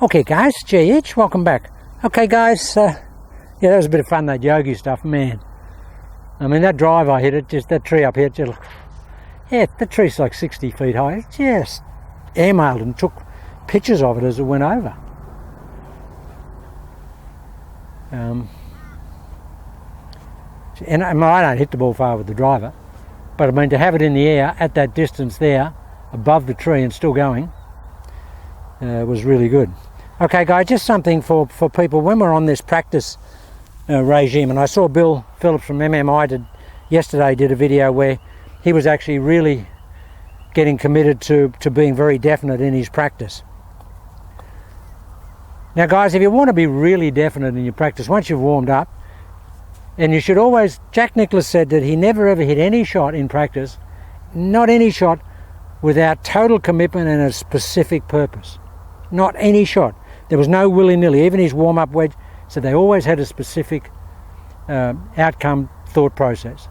Okay guys, GH, welcome back. Okay guys, yeah, that was a bit of fun, that yogi stuff, man. I mean, that drive I hit it, just that tree up here, just, yeah, the tree's like 60 feet high. It just airmailed and took pictures of it as it went over. And I don't hit the ball far with the driver, but I mean, to have it in the air at that distance there, above the tree and still going, was really good. Okay guys, just something for people when we're on this practice regime, and I saw Bill Phillips from MMI yesterday did a video where he was actually really getting committed to being very definite in his practice. Now guys, if you want to be really definite in your practice, once you've warmed up, and you should always, Jack Nicklaus said that he never ever hit any shot in practice, not any shot, without total commitment and a specific purpose. Not any shot. There was no willy-nilly. Even his warm-up wedge, so they always had a specific outcome thought process.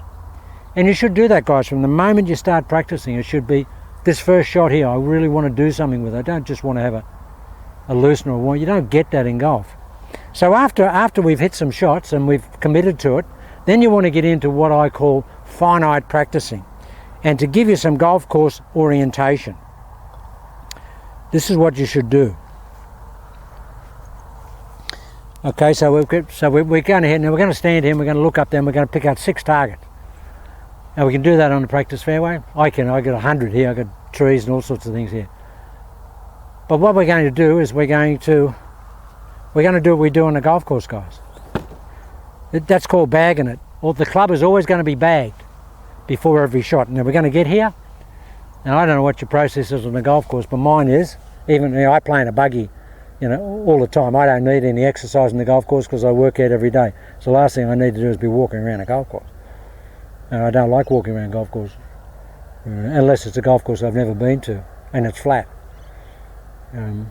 And you should do that, guys, from the moment you start practicing. It should be this first shot here, I really want to do something with it. I don't just want to have a loosener or one. You don't get that in golf. So after we've hit some shots and we've committed to it, then you want to get into what I call finite practicing. And to give you some golf course orientation, this is what you should do. Okay, so we're going ahead now. We're going to stand here and we're going to look up there and we're going to pick out 6 targets. Now we can do that on the practice fairway. I got 100 here. I got trees and all sorts of things here. But what we're going to do is we're going to do what we do on the golf course, guys. That's called bagging it. Or the club is always going to be bagged before every shot. Now we're going to get here. Now I don't know what your process is on the golf course, but mine is. Even I play in a buggy, all the time. I don't need any exercise in the golf course because I work out every day. So the last thing I need to do is be walking around a golf course. And I don't like walking around golf course, unless it's a golf course I've never been to and it's flat. And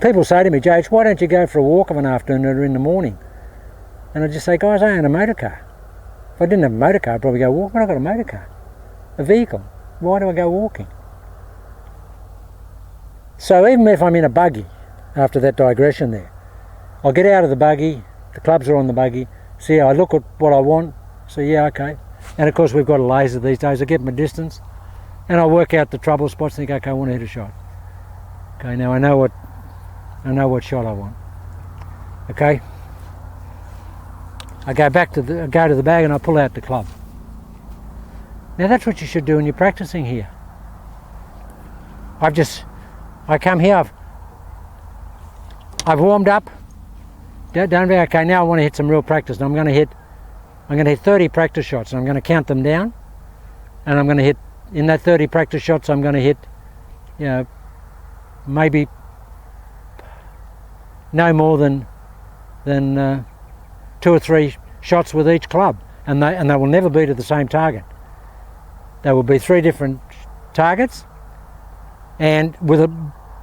people say to me, JH, why don't you go for a walk of an afternoon or in the morning? And I just say, guys, I own a motor car. If I didn't have a motor car, I'd probably go walk, but I've got a motor car, a vehicle. Why do I go walking? So even if I'm in a buggy, after that digression there, I'll get out of the buggy, the clubs are on the buggy, see, I look at what I want, so yeah, okay. And of course we've got a laser these days, I get my distance, and I work out the trouble spots, think, okay, I want to hit a shot. Okay, now I know what shot I want. Okay? I go to the bag and I pull out the club. Now that's what you should do when you're practicing here. I come here, I've warmed up. Don't be okay, now I want to hit some real practice. And I'm going to hit 30 practice shots and I'm going to count them down. And I'm going to hit, in that 30 practice shots, I'm going to hit, maybe no more than 2 or 3 shots with each club. And they will never be to the same target. There will be 3 different targets, and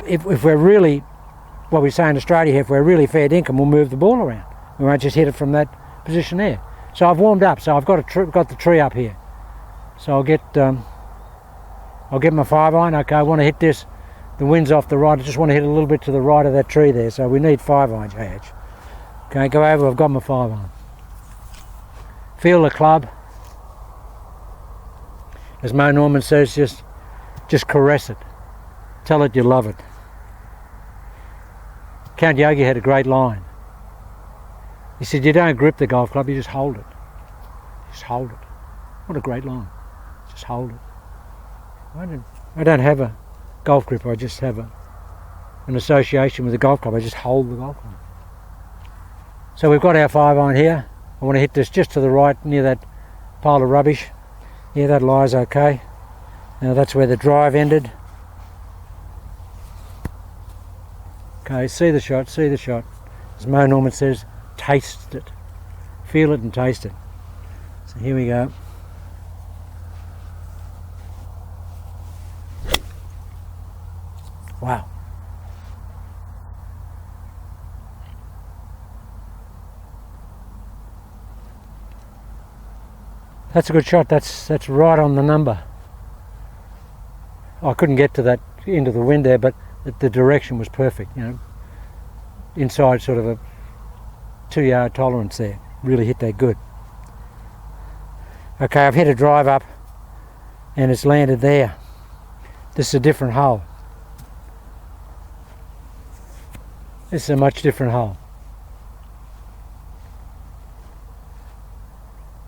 if we're really, what we say in Australia here, if we're really fair dinkum, we'll move the ball around. We won't just hit it from that position there. So I've warmed up, so I've got the tree up here. So I'll get my 5-iron. Okay, I want to hit this. The wind's off the right. I just want to hit a little bit to the right of that tree there. So we need 5-iron, JH. Okay, go over. I've got my 5-iron. Feel the club. As Mo Norman says, just caress it. Tell it you love it. Count Yogi had a great line. He said, you don't grip the golf club, you just hold it. Just hold it. What a great line. Just hold it. I don't have a golf grip, I just have an association with the golf club. I just hold the golf club. So we've got our 5-iron here. I want to hit this just to the right near that pile of rubbish. Yeah, that lies okay. Now that's where the drive ended. Okay, see the shot. As Mo Norman says, taste it. Feel it and taste it. So here we go. Wow. That's a good shot. That's right on the number. I couldn't get to that into the wind there, but the direction was perfect, you know, inside sort of a 2-yard tolerance there. Really hit that good. Okay, I've hit a drive up and it's landed there. This is a different hole. This is a much different hole.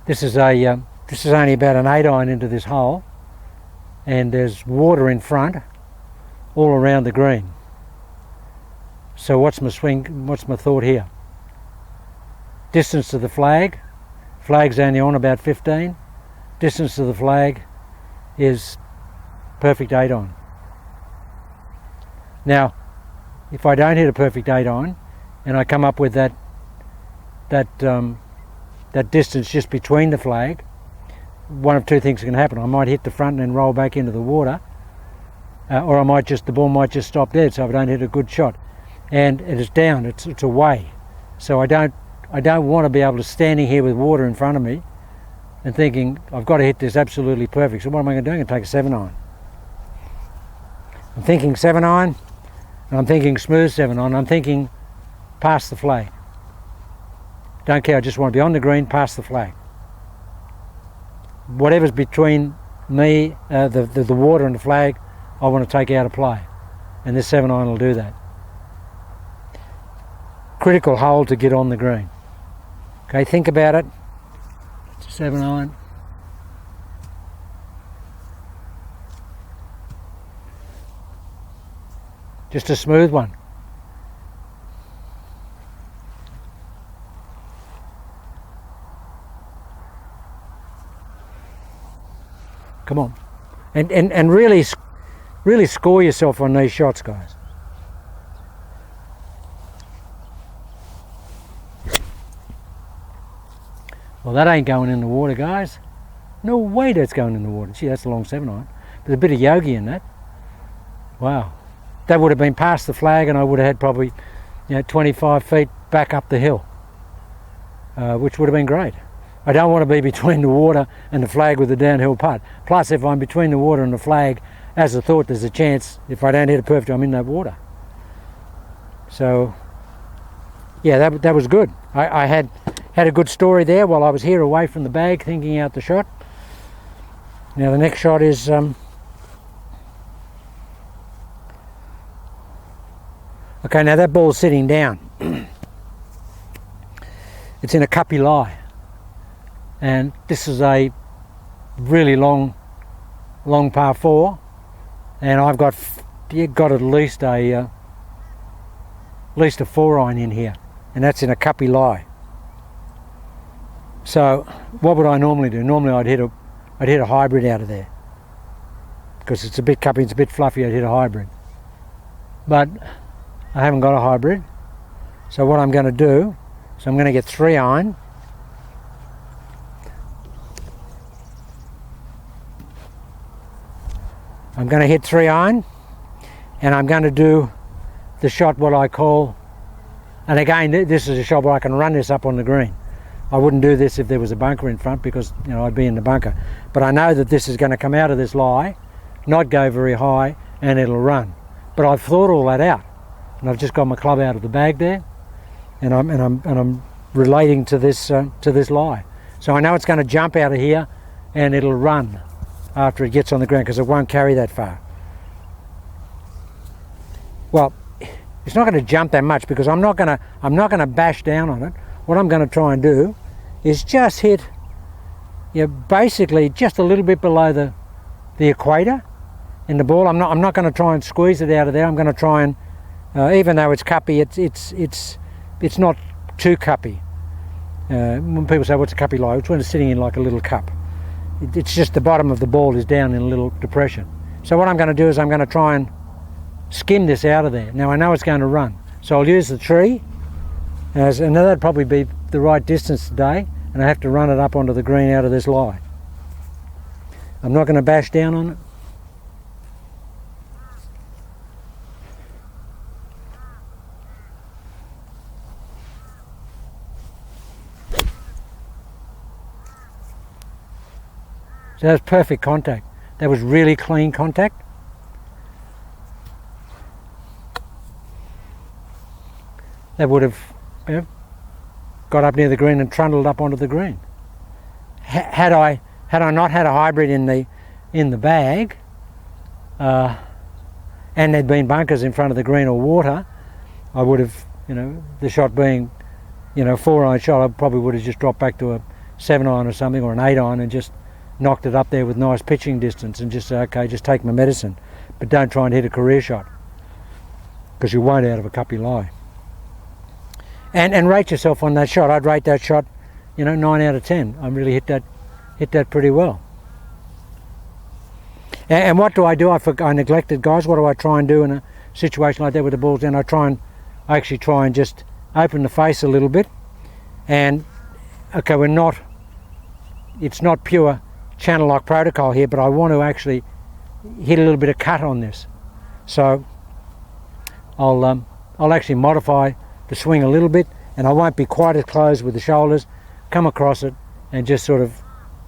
This is only about an 8-iron into this hole, and there's water in front all around the green. So what's my swing, what's my thought here? Distance to the flag. Flag's only on about 15. Distance to the flag is perfect 8-iron. Now, if I don't hit a perfect 8-iron and I come up with that distance just between the flag, one of two things can happen. I might hit the front and then roll back into the water, or the ball might just stop dead, so if I don't hit a good shot. And it is down, it's away. So I don't want to be able to standing here with water in front of me and thinking I've got to hit this absolutely perfect. So what am I going to do? I'm going to take a 7-iron. I'm thinking 7-iron, and I'm thinking smooth 7-iron. I'm thinking past the flag. Don't care, I just want to be on the green, past the flag. Whatever's between me, the water and the flag, I want to take out of play. And this 7-iron will do that. Critical hole to get on the green. Okay, think about it. It's a 7-iron. Just a smooth one. Come on. And really score yourself on these shots, guys. Well, that ain't going in the water, guys. No way that's going in the water. Gee, that's a long 7-iron. There's a bit of yogi in that. Wow. That would have been past the flag and I would have had probably 25 feet back up the hill, which would have been great. I don't want to be between the water and the flag with a downhill putt. Plus, if I'm between the water and the flag, as I thought, there's a chance if I don't hit it perfect, I'm in that water. So, yeah, that was good. I had a good story there while I was here away from the bag, thinking out the shot. Now the next shot is okay. Now that ball's sitting down. It's in a cuppy lie. And this is a really long par 4, and I've got at least a 4-iron in here, and that's in a cuppy lie. So what would I normally do? Normally I'd hit a hybrid out of there because it's a bit cuppy, it's a bit fluffy. I'd hit a hybrid, but I haven't got a hybrid. So what I'm going to do is I'm going to get 3-iron. I'm going to hit 3-iron, and I'm going to do the shot what I call, and again this is a shot where I can run this up on the green. I wouldn't do this if there was a bunker in front because I'd be in the bunker. But I know that this is going to come out of this lie, not go very high, and it'll run. But I've thought all that out, and I've just got my club out of the bag there, and I'm relating to this lie. So I know it's going to jump out of here, and it'll run after it gets on the ground because it won't carry that far. Well, it's not going to jump that much because I'm not going to bash down on it. What I'm going to try and do is just hit, basically just a little bit below the equator in the ball. I'm not going to try and squeeze it out of there. I'm going to try and, even though it's cuppy, it's not too cuppy. When people say what's a cuppy lie, it's when it's sitting in like a little cup. It's just the bottom of the ball is down in a little depression. So what I'm going to do is I'm going to try and skim this out of there. Now I know it's going to run, so I'll use the tree, and that'd probably be the right distance today, and I have to run it up onto the green out of this lie. I'm not going to bash down on it. So that was perfect contact. That was really clean contact. they would have, you know, got up near the green and trundled up onto the green. Had I not had a hybrid in the bag, and there'd been bunkers in front of the green or water, I would have, you know, the shot being, you know, 4-iron shot, I probably would have just dropped back to a 7-iron or something, or an 8-iron, and just knocked it up there with nice pitching distance and just say, okay, just take my medicine, but don't try and hit a career shot, because you won't out of a cuppy lie. And rate yourself on that shot. I'd rate that shot, you know, 9 out of 10. I really hit that pretty well. And what do? I neglected, guys. What do I try and do in a situation like that with the balls down? I actually try and just open the face a little bit. And okay, it's not pure channel lock protocol here, but I want to actually hit a little bit of cut on this. So I'll actually modify the swing a little bit, and I won't be quite as close with the shoulders, come across it and just sort of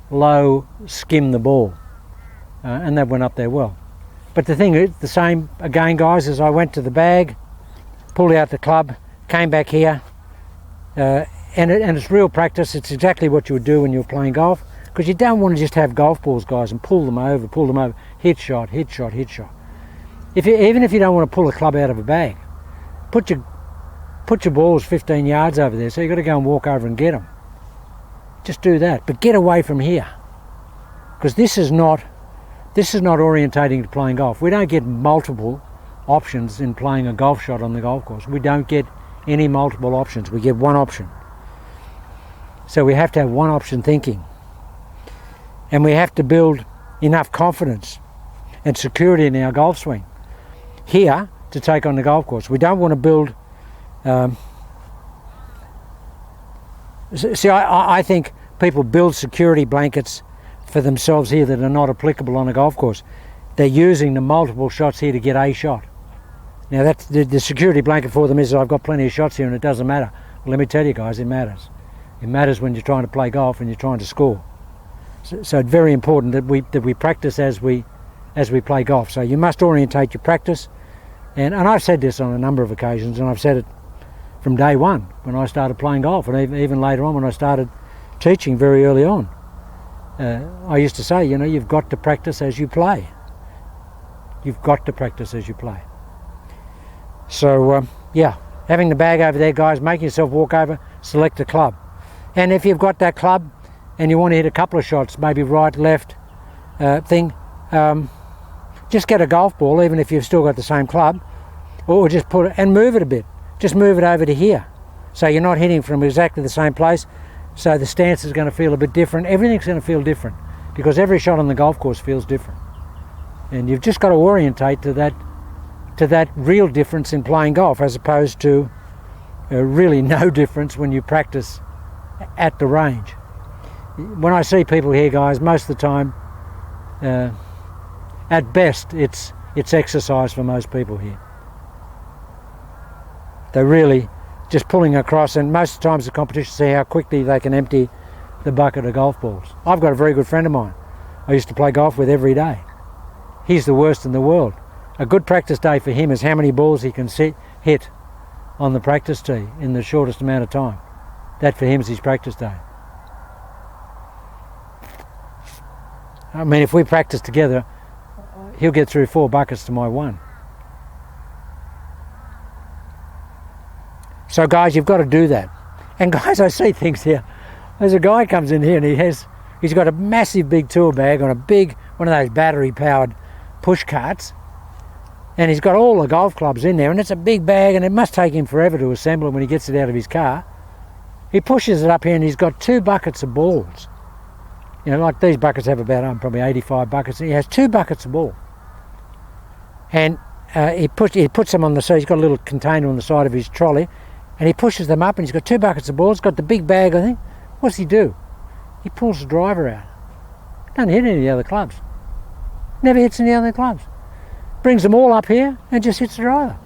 low skim the ball, and that went up there well. But the thing is, the same again, guys, as I went to the bag, pulled out the club, came back here, and it's real practice. It's exactly what you would do when you're playing golf, because you don't want to just have golf balls, guys, and pull them over, hit shot. Even if you don't want to pull a club out of a bag, put your balls 15 yards over there, so you've got to go and walk over and get them. Just do that, but get away from here, because this is not orientating to playing golf. We don't get multiple options in playing a golf shot on the golf course. We don't get any multiple options. We get one option. So we have to have one option thinking, and we have to build enough confidence and security in our golf swing here to take on the golf course. We don't want to build I think people build security blankets for themselves here that are not applicable on a golf course. They're using the multiple shots here to get a shot. Now that's the security blanket for them is, I've got plenty of shots here and it doesn't matter. Well, let me tell you guys, it matters. It matters when you're trying to play golf and you're trying to score. So it's very important that we practice as we play golf. So you must orientate your practice, and I've said this on a number of occasions, and I've said it from day one when I started playing golf, and even later on when I started teaching very early on. I used to say, you know, you've got to practice as you play. You've got to practice as you play. So yeah, having the bag over there, guys, make yourself walk over, select a club. And if you've got that club and you want to hit a couple of shots, maybe right, left just get a golf ball, even if you've still got the same club, or just put it and move it a bit. Just move it over to here, so you're not hitting from exactly the same place, so the stance is going to feel a bit different. Everything's going to feel different, because every shot on the golf course feels different, and you've just got to orientate to that real difference in playing golf, as opposed to really no difference when you practice at the range. When I see people here, guys, most of the time, at best, it's exercise for most people here. They're really just pulling across, and most of the times the competition see how quickly they can empty the bucket of golf balls. I've got a very good friend of mine I used to play golf with every day. He's the worst in the world. A good practice day for him is how many balls he can hit on the practice tee in the shortest amount of time. That for him is his practice day. I mean, if we practice together, he'll get through 4 buckets to my 1. So guys, you've got to do that. And guys, I see things here. There's a guy comes in here and he's got a massive big tool bag on one of those battery powered push carts, and he's got all the golf clubs in there, and it's a big bag, and it must take him forever to assemble it when he gets it out of his car. He pushes it up here and he's got 2 buckets of balls. You know, like these buckets have about probably 85 buckets. He has 2 buckets of ball. And he puts them on the side. He's got a little container on the side of his trolley, and he pushes them up, and he's got 2 buckets of balls. He's got the big bag, I think. What's he do? He pulls the driver out. Doesn't hit any of the other clubs. Never hits any other clubs. Brings them all up here and just hits the driver.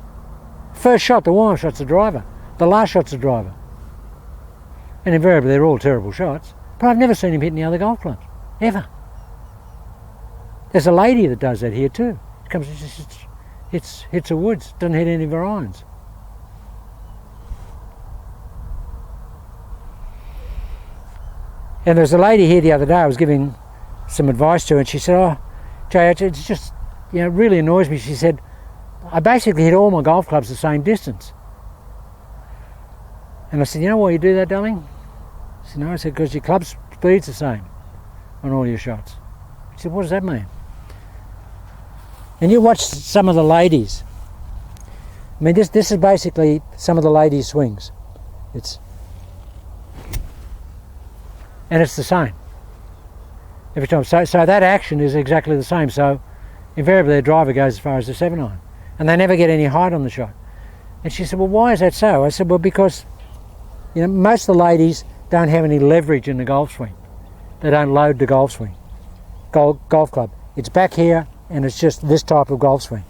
First shot, the warm shot's the driver. The last shot's the driver. And invariably they're all terrible shots. But I've never seen him hit any other golf clubs. Ever. There's a lady that does that here too. She comes and just hits the woods. Doesn't hit any of her irons. And there was a lady here the other day I was giving some advice to, and she said, "Oh, Jay, it's just, it really annoys me." She said, "I basically hit all my golf clubs the same distance." And I said, "You know why you do that, darling?" She said, "No." I said, "Because your club speed's the same on all your shots." She said, "What does that mean?" And you watch some of the ladies. I mean, this is basically some of the ladies' swings. And it's the same every time. So that action is exactly the same. So invariably their driver goes as far as the 7-iron, and they never get any height on the shot. And she said, "Well, why is that so?" I said, "Well, because most of the ladies don't have any leverage in the golf swing. They don't load the golf swing, golf club. It's back here, and it's just this type of golf swing.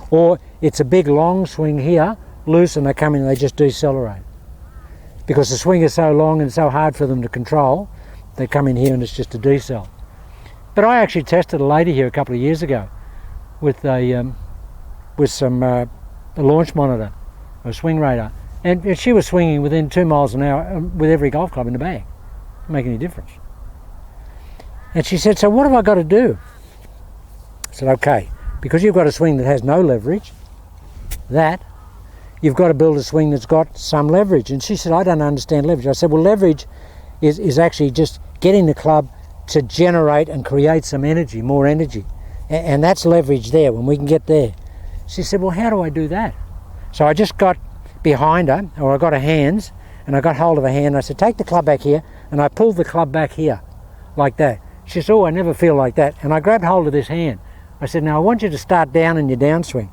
Or it's a big long swing here, loose, and they come in and they just decelerate. Because the swing is so long and so hard for them to control, they come in here and it's just a decel." But I actually tested a lady here a couple of years ago with a launch monitor, a swing radar, and she was swinging within 2 miles an hour with every golf club in the bag. Didn't make any difference. And she said, "So what have I got to do?" I said, "Okay, because you've got a swing that has no leverage, you've got to build a swing that's got some leverage." And she said, "I don't understand leverage." I said, "Well, leverage is actually just getting the club to generate and create some energy, more energy. And that's leverage there, when we can get there." She said, "Well, how do I do that?" So I just got behind her, or I got her hands, and I got hold of her hand. And I said, "Take the club back here," and I pulled the club back here, like that. She said, "Oh, I never feel like that." And I grabbed hold of this hand. I said, "Now I want you to start down in your downswing."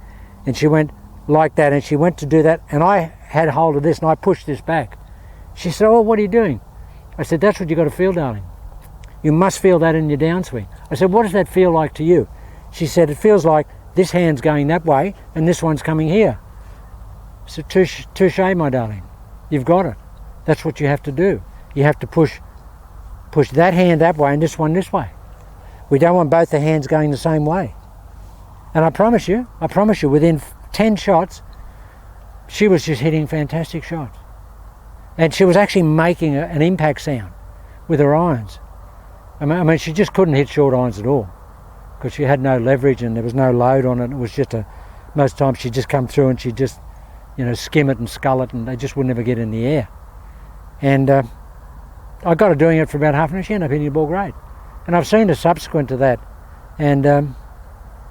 And she went like that, and she went to do that, and I had hold of this and I pushed this back. She said, "Oh, what are you doing?" I said, "That's what you've got to feel, darling. You must feel that in your downswing." I said, "What does that feel like to you?" She said, "It feels like this hand's going that way and this one's coming here." I said, touche, my darling. You've got it. That's what you have to do. You have to push that hand that way and this one this way. We don't want both the hands going the same way. And I promise you, within 10 shots, she was just hitting fantastic shots. And she was actually making an impact sound with her irons. I mean, she just couldn't hit short irons at all because she had no leverage and there was no load on it. It was just most times she'd just come through and she'd just, skim it and scull it, and they just would never get in the air. And I got her doing it for about half an hour. She ended up hitting the ball great. And I've seen her subsequent to that, and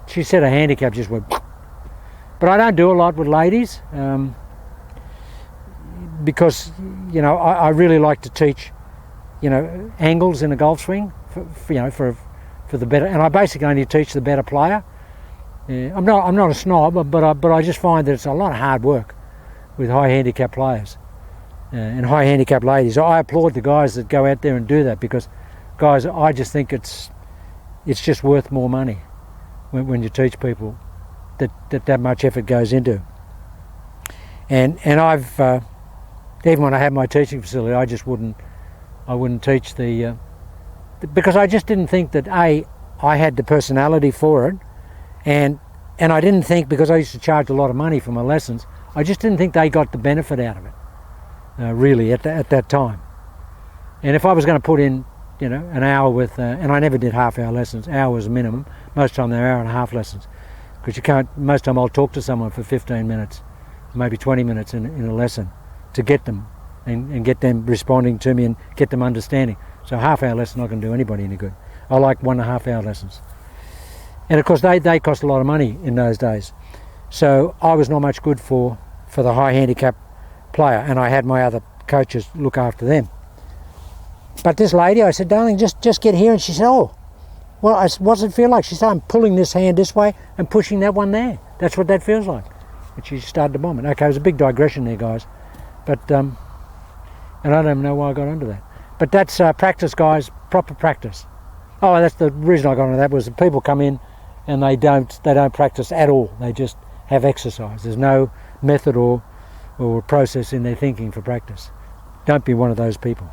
she said her handicap just went. But I don't do a lot with ladies because I really like to teach angles in a golf swing for the better, and I basically only teach the better player. I'm not a snob, but I just find that it's a lot of hard work with high handicap players and high handicap ladies. I applaud the guys that go out there and do that, because guys, I just think it's just worth more money when you teach people that much effort goes into. And I've even when I had my teaching facility, I wouldn't teach because I just didn't think that I had the personality for it, and I didn't think, because I used to charge a lot of money for my lessons, I just didn't think they got the benefit out of it really at that time. And if I was going to put in an hour with, and I never did half-hour lessons, hour was a minimum. Most time they're hour-and-a-half lessons, because you can't. Most time I'll talk to someone for 15 minutes, maybe 20 minutes in a lesson to get them and get them responding to me and get them understanding. So a half-hour lesson not going to do anybody any good. I like 1.5-hour lessons, and of course they cost a lot of money in those days. So I was not much good for the high handicap player, and I had my other coaches look after them. But this lady, I said, "Darling, just get here." And she said, "Oh, well, what does it feel like?" She said, "I'm pulling this hand this way and pushing that one there. That's what that feels like." And she started to bomb it. Okay, it was a big digression there, guys. But, and I don't even know why I got onto that. But that's practice, guys, proper practice. Oh, that's the reason I got into that, was that people come in and they don't practice at all. They just have exercise. There's no method or process in their thinking for practice. Don't be one of those people.